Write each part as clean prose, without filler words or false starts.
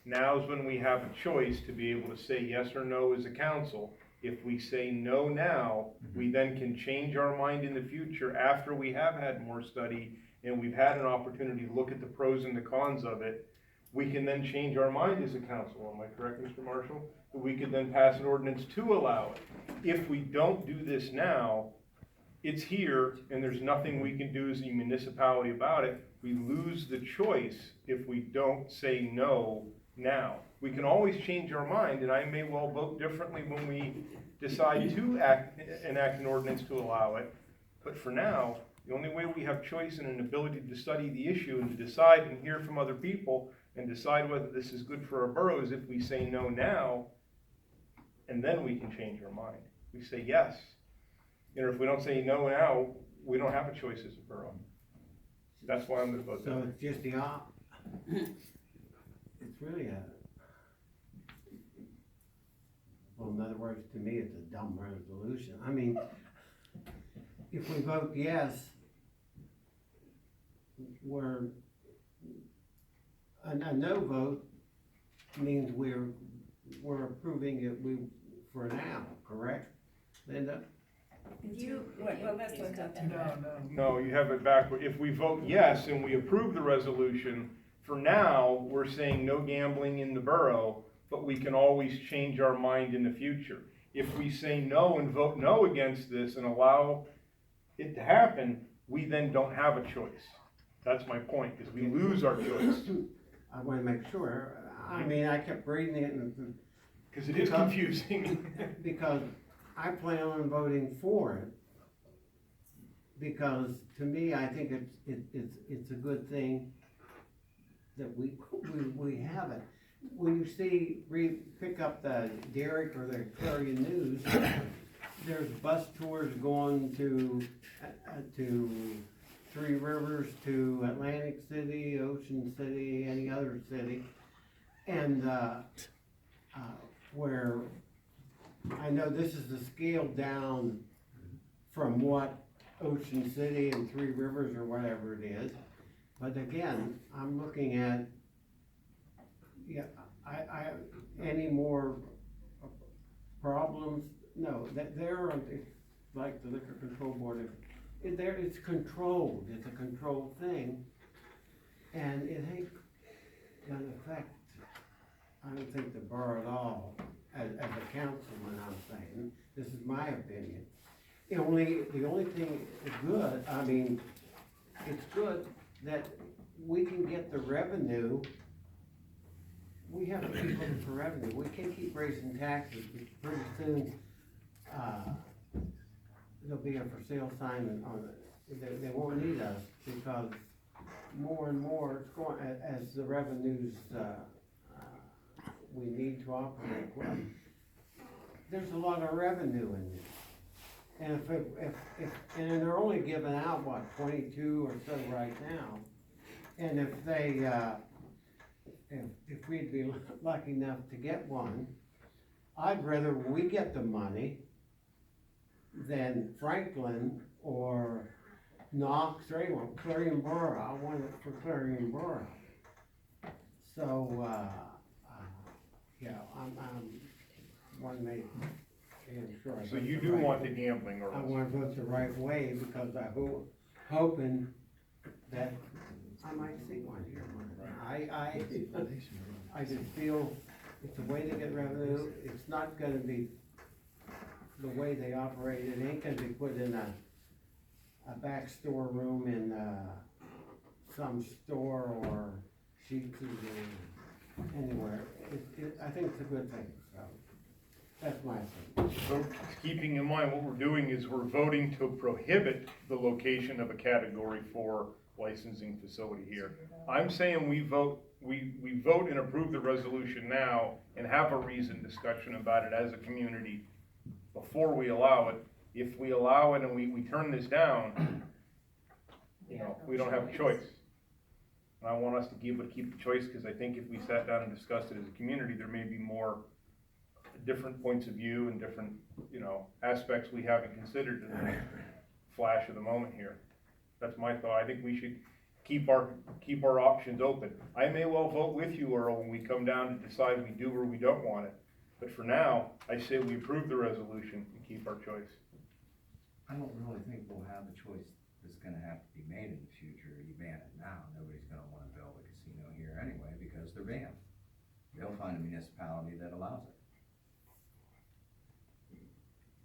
Now's when we have a choice to be able to say yes or no as a council. If we say no now, we then can change our mind in the future after we have had more study and we've had an opportunity to look at the pros and the cons of it. We can then change our mind as a council, am I correct, Mr. Marshall? We could then pass an ordinance to allow it. If we don't do this now, it's here and there's nothing we can do as a municipality about it. We lose the choice if we don't say no now. We can always change our mind, and I may well vote differently when we decide to enact an ordinance to allow it. But for now, the only way we have choice and an ability to study the issue and to decide and hear from other people and decide whether this is good for our borough is if we say no now, and then we can change our mind. We say yes. You know, if we don't say no now, we don't have a choice as a borough. That's why I'm gonna vote So no. it's just it's really well, in other words, to me, it's a dumb resolution. I mean, if we vote yes, a no vote means we're approving it for now, correct, Linda? Well, let's look up to that. No, you have it backward. If we vote yes and we approve the resolution, for now, we're saying no gambling in the borough, but we can always change our mind in the future. If we say no and vote no against this and allow it to happen, we then don't have a choice. That's my point, is we lose our choice. I wanna make sure, I mean, I kept reading it and. Because it is confusing. Because I plan on voting for it, because to me, I think it's a good thing that we have it. When you pick up the Derrick or the Clarion News, there's bus tours going to Three Rivers, to Atlantic City, Ocean City, any other city, and where I know this is the scale down from what Ocean City and Three Rivers or whatever it is, but again, I'm looking at, any more problems? No, it's like the Liquor Control Board, it's controlled, it's a controlled thing, and it ain't gonna affect, I don't think, the borough at all, as a councilman, I'm saying, this is my opinion. The only thing is good, I mean, it's good that we can get the revenue. We have to keep looking for revenue. We can't keep raising taxes. Pretty soon, there'll be a for sale sign on it. They won't need us because more and more it's going, as the revenues, we need to operate well. There's a lot of revenue in this. And and they're only giving out, what, 22 or so right now. And if they, if we'd be lucky enough to get one, I'd rather we get the money than Franklin or Knox or anyone. Clarion Borough, I want it for Clarion Borough. So, I'm one may, sure. So you do want the gambling I ordinance? want to vote the right way because hoping that I might see one here. I just feel it's a way to get revenue. It's not gonna be the way they operate. It ain't gonna be put in a back store room in, some store or Sheets or anywhere. I think it's a good thing, so that's my opinion. So keeping in mind, what we're doing is we're voting to prohibit the location of a category 4 licensing facility here. I'm saying we vote and approve the resolution now and have a reasoned discussion about it as a community before we allow it. If we allow it and we turn this down, we don't have a choice. And I want us to be able to keep the choice, because I think if we sat down and discussed it as a community, there may be more different points of view and different, aspects we haven't considered in the flash of the moment here. That's my thought. I think we should keep our options open. I may well vote with you, Earl, when we come down to decide we do or we don't want it. But for now, I say we approve the resolution and keep our choice. I don't really think we'll have a choice that's gonna have to be made in the future. You ban it now, nobody's gonna wanna build a casino here anyway, because they're banned. They'll find a municipality that allows it.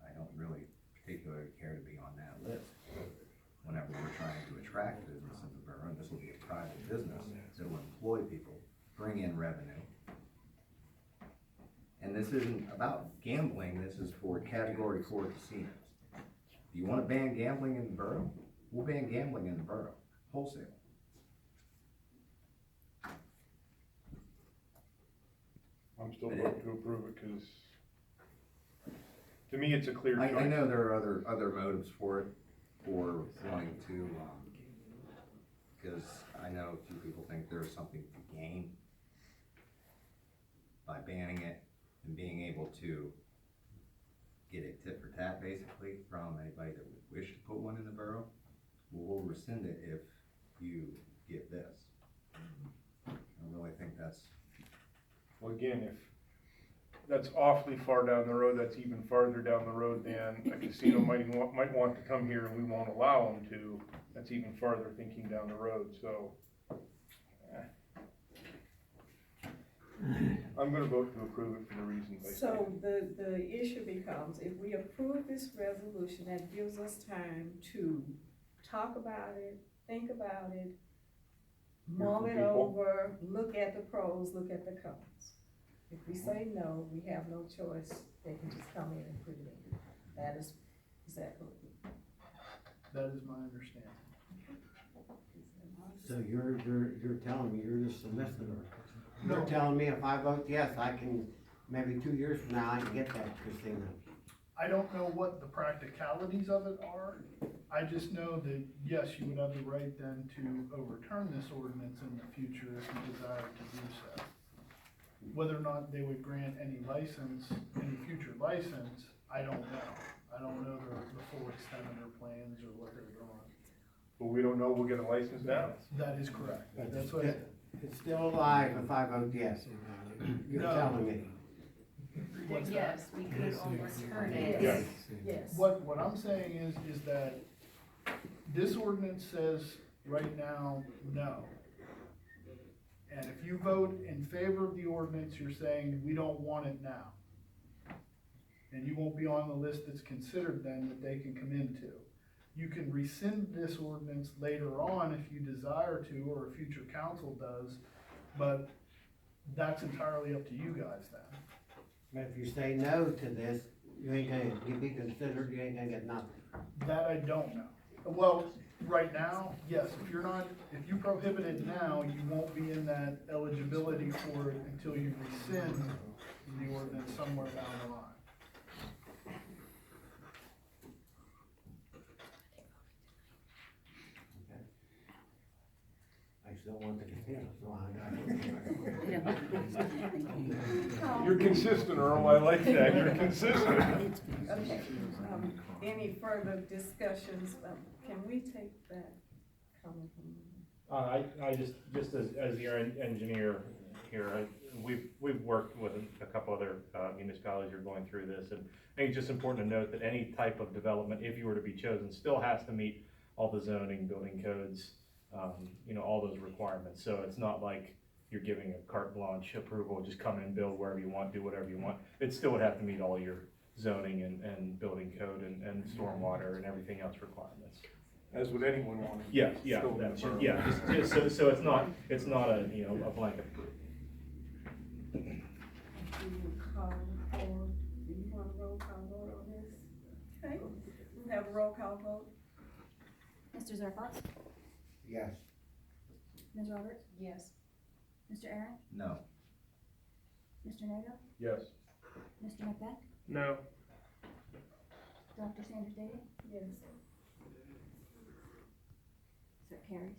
I don't really particularly care to be on that list. Whenever we're trying to attract business in the borough, and this will be a private business that will employ people, bring in revenue. And this isn't about gambling, this is for category 4 casinos. Do you wanna ban gambling in the borough? We'll ban gambling in the borough, wholesale. I'm still voting to approve it, cause to me, it's a clear choice. I know there are other motives for it, for wanting to, because I know a few people think there's something to gain by banning it and being able to get a tit for tat basically from anybody that would wish to put one in the borough. We'll rescind it if you get this. I really think that's. Well, again, if that's awfully far down the road, that's even farther down the road than a casino might want to come here and we won't allow them to. That's even farther thinking down the road, so. I'm gonna vote to approve it for the reasons I So stated. the issue becomes, if we approve this resolution, that gives us time to talk about it, think about it, mull from it people. over, look at the pros, look at the cons. If we say no, we have no choice, they can just come in and put it in. That is correct? That is my understanding. So you're telling me, you're the solicitor. No. You're telling me if I vote yes, I can, maybe 2 years from now, I can get that casino. I don't know what the practicalities of it are. I just know that, yes, you would have the right then to overturn this ordinance in the future if you desire to do so. Whether or not they would grant any license, any future license, I don't know. I don't know the full extent of their plans or what they're doing. But we don't know we'll get a license now. That is correct. That's what, It's still alive if I vote yes. You're No. telling me. what's that? Yes, we could overturn it. Yes. Yes. What I'm saying is that this ordinance says right now, no. And if you vote in favor of the ordinance, you're saying we don't want it now. And you won't be on the list that's considered then that they can come into. You can rescind this ordinance later on if you desire to, or a future council does, but that's entirely up to you guys then. But if you say no to this, you ain't gonna be considered, you ain't gonna get nothing. That I don't know. Well, right now, yes, if you prohibit it now, you won't be in that eligibility for it until you rescind the ordinance somewhere down the line. I still want the casino, so You're consistent, Earl, I like that, you're consistent. Okay, any further discussions, can we take that comment from? I just as your engineer here, we've worked with a couple other municipalities who are going through this, and I think it's just important to note that any type of development, if you were to be chosen, still has to meet all the zoning, building codes, all those requirements. So it's not like you're giving a carte blanche approval, just come in, build wherever you want, do whatever you want. It still would have to meet all your zoning and building code and stormwater and everything else requirements. As would anyone want to. Yes, yeah, Still in the that's, borough. yeah, so it's not a, a blanket. Do you call for, do you want a roll call vote on this? Okay, we have a roll call vote. Mr. Zerfos? yes. Ms. Roberts? Yes. Mr. Aaron? No. Mr. Nato? Yes. Mr. Macbeth? No. Dr. Sanders Daly? Yes. So it carries.